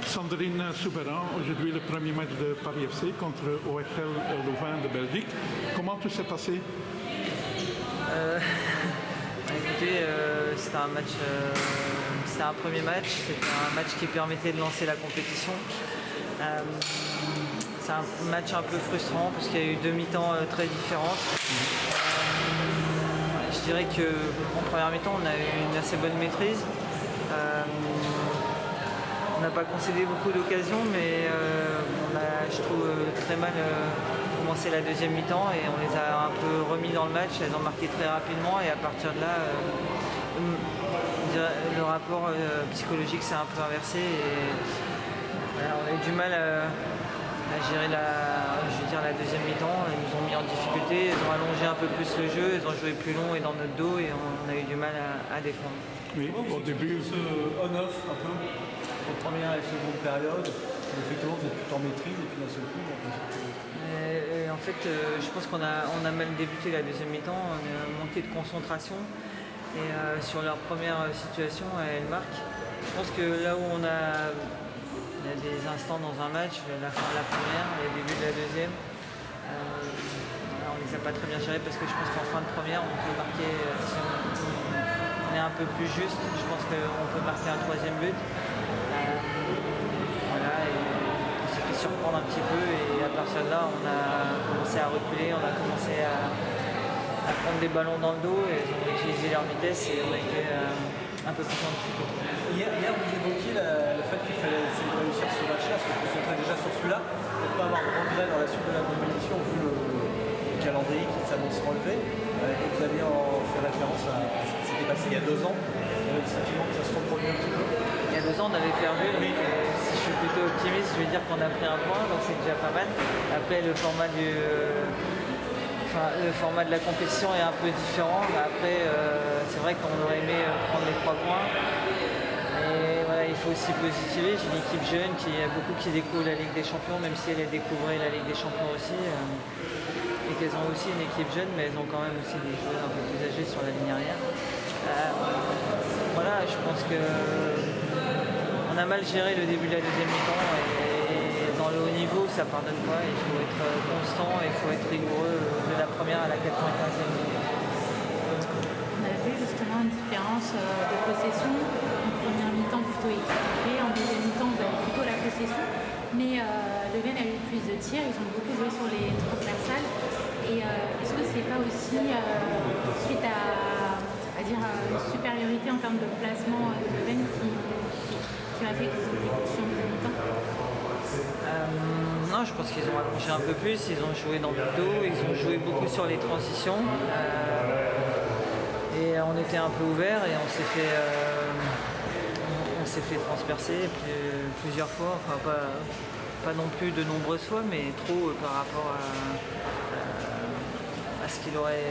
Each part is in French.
Sandrine Souberan, aujourd'hui le premier match de Paris FC contre OHL Louvain de Belgique. Comment tout s'est passé? Écoutez, c'était un premier match, c'était un match qui permettait de lancer la compétition. C'est un match un peu frustrant parce qu'il y a eu deux mi-temps très différentes. Je dirais qu'en première mi-temps, on a eu une assez bonne maîtrise. On n'a pas concédé beaucoup d'occasions, mais on a, je trouve, très mal commencé la deuxième mi-temps et on les a un peu remis dans le match. Elles ont marqué très rapidement et à partir de là, le rapport psychologique s'est un peu inversé et voilà, on a eu du mal à gérer la deuxième mi-temps. Ils nous ont mis en difficulté, ils ont allongé un peu plus le jeu, ils ont joué plus long et dans notre dos et on a eu du mal à défendre. Oui, au début, ce on-off un peu entre première et seconde période, effectivement vous êtes tout en maîtrise et puis d'un seul coup. En fait, je pense qu'on a mal débuté la deuxième mi-temps, on a manqué de concentration et sur leur première situation, elles marquent. Je pense que là où il y a des instants dans un match, la fin de la première et le début de la deuxième, on ne les a pas très bien gérés parce que je pense qu'en fin de première, on peut marquer, si on est un peu plus juste, je pense qu'on peut marquer un troisième but. Voilà, et on s'est fait surprendre un petit peu et à partir de là, on a commencé à reculer, on a commencé à prendre des ballons dans le dos et ils ont utilisé leur vitesse et on a été un peu plus en difficulté. Hier, vous évoquiez le fait qu'il fallait essayer de réussir ce match-là, se concentrer déjà sur celui-là, pour ne pas avoir de regret dans la suite de la compétition, vu le calendrier qui s'annonce relevé. Et vous aviez fait référence à ce qui s'était passé il y a 2 ans. Vous avez le sentiment que ça se reproduit un petit peu. Il y a 2 ans, on avait perdu, donc si je suis plutôt optimiste, je vais dire qu'on a pris un point, donc c'est déjà pas mal. Après, le format de la compétition est un peu différent. Après, c'est vrai qu'on aurait aimé prendre les 3 points. Et voilà, il faut aussi positiver. J'ai une équipe jeune qui a beaucoup qui découvre la Ligue des Champions, même si elle a découvert la Ligue des Champions aussi. Et qu'elles ont aussi une équipe jeune, mais elles ont quand même aussi des joueurs un peu plus âgés sur la ligne arrière. Voilà, je pense qu'on a mal géré le début de la deuxième mi-temps et dans le haut niveau, ça pardonne pas. Il faut être constant et il faut être rigoureux de la première à la 95e minute. On a vu justement une différence de possession. En première mi-temps plutôt équilibrée, en deuxième mi-temps vous avez plutôt la possession. Mais Le Glen a eu plus de tirs, ils ont beaucoup joué sur les transversales. Et est-ce que c'est pas aussi suite à dire une supériorité en termes de placement de Le Glen qui a fait qu'ils ont été sur le mi-temps? Non, je pense qu'ils ont allongé un peu plus, ils ont joué dans le dos, ils ont joué beaucoup sur les transitions. Et on était un peu ouvert et on s'est fait transpercer plusieurs fois, enfin pas non plus de nombreuses fois, mais trop par rapport à ce qu'il aurait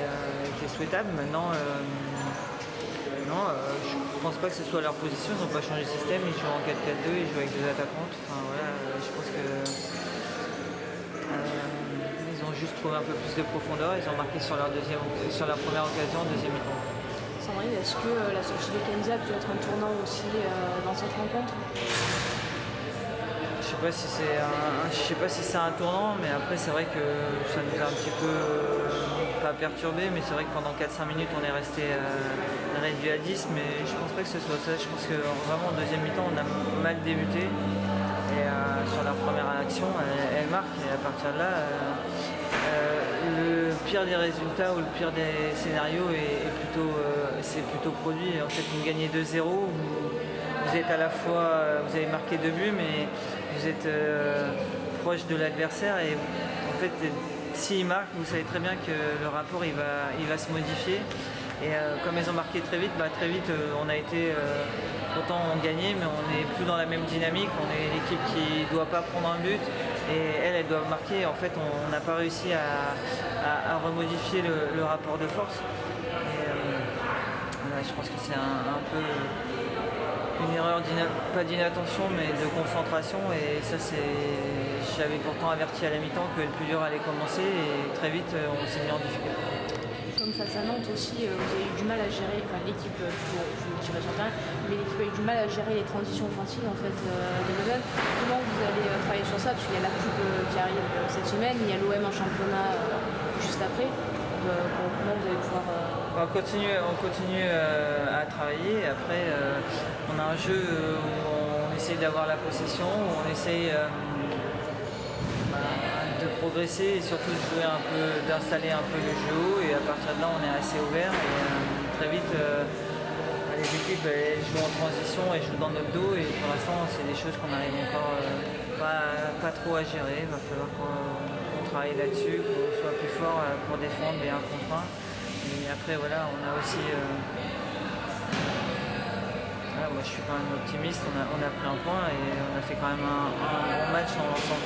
été souhaitable. Maintenant, non, je pense pas que ce soit leur position, ils n'ont pas changé de système, ils jouent en 4-4-2, ils jouent avec 2 attaquantes. Enfin, voilà, je pense que ils ont juste trouvé un peu plus de profondeur, ils ont marqué sur leur première occasion en deuxième mi-temps. Sandrine, est-ce que la sortie de Kenza peut être un tournant aussi dans cette rencontre? Je sais pas si c'est un tournant, mais après c'est vrai que ça nous a un petit peu pas perturbé, mais c'est vrai que pendant 4-5 minutes on est resté réduit à 10, mais je pense pas que ce soit ça. Je pense que vraiment en deuxième mi-temps on a mal débuté et sur leur première action elle marque et à partir de là le pire des résultats ou le pire des scénarios c'est plutôt produit. En fait, vous gagnez 2-0, vous êtes à la fois, vous avez marqué 2 buts, mais vous êtes proche de l'adversaire et en fait, s'il marque, vous savez très bien que le rapport il va se modifier. Et comme elles ont marqué très vite, on a été pourtant on gagnait, mais on n'est plus dans la même dynamique. On est l'équipe qui ne doit pas prendre un but et elles doivent marquer. En fait, on n'a pas réussi à remodifier le rapport de force. Et, voilà, je pense que c'est un peu une erreur, pas d'inattention, mais de concentration. Et ça, j'avais pourtant averti à la mi-temps que le plus dur allait commencer et très vite, on s'est mis en difficulté. comme face à Nantes aussi, vous avez eu du mal à gérer, enfin l'équipe, vous le tirez sur le terrain, mais l'équipe a eu du mal à gérer les transitions offensives en fait de Leuven. Comment vous allez travailler sur ça? Parce qu'il y a la coupe qui arrive cette semaine, il y a l'OM en championnat juste après. Comment vous allez pouvoir... On continue à travailler. Après, on a un jeu où on essaye d'avoir la possession, où on essaye de progresser et surtout de jouer un peu, d'installer un peu le jeu haut. Et à partir de là, on est assez ouvert. Et très vite, les équipes elles jouent en transition, elles jouent dans notre dos. Et pour l'instant, c'est des choses qu'on n'arrive encore pas trop à gérer. Il va falloir qu'on travaille là-dessus, qu'on soit plus fort pour défendre les 1 contre 1. Et après, voilà, on a aussi... voilà, moi, je suis quand même optimiste. On a pris un point et on a fait quand même un bon match dans l'ensemble.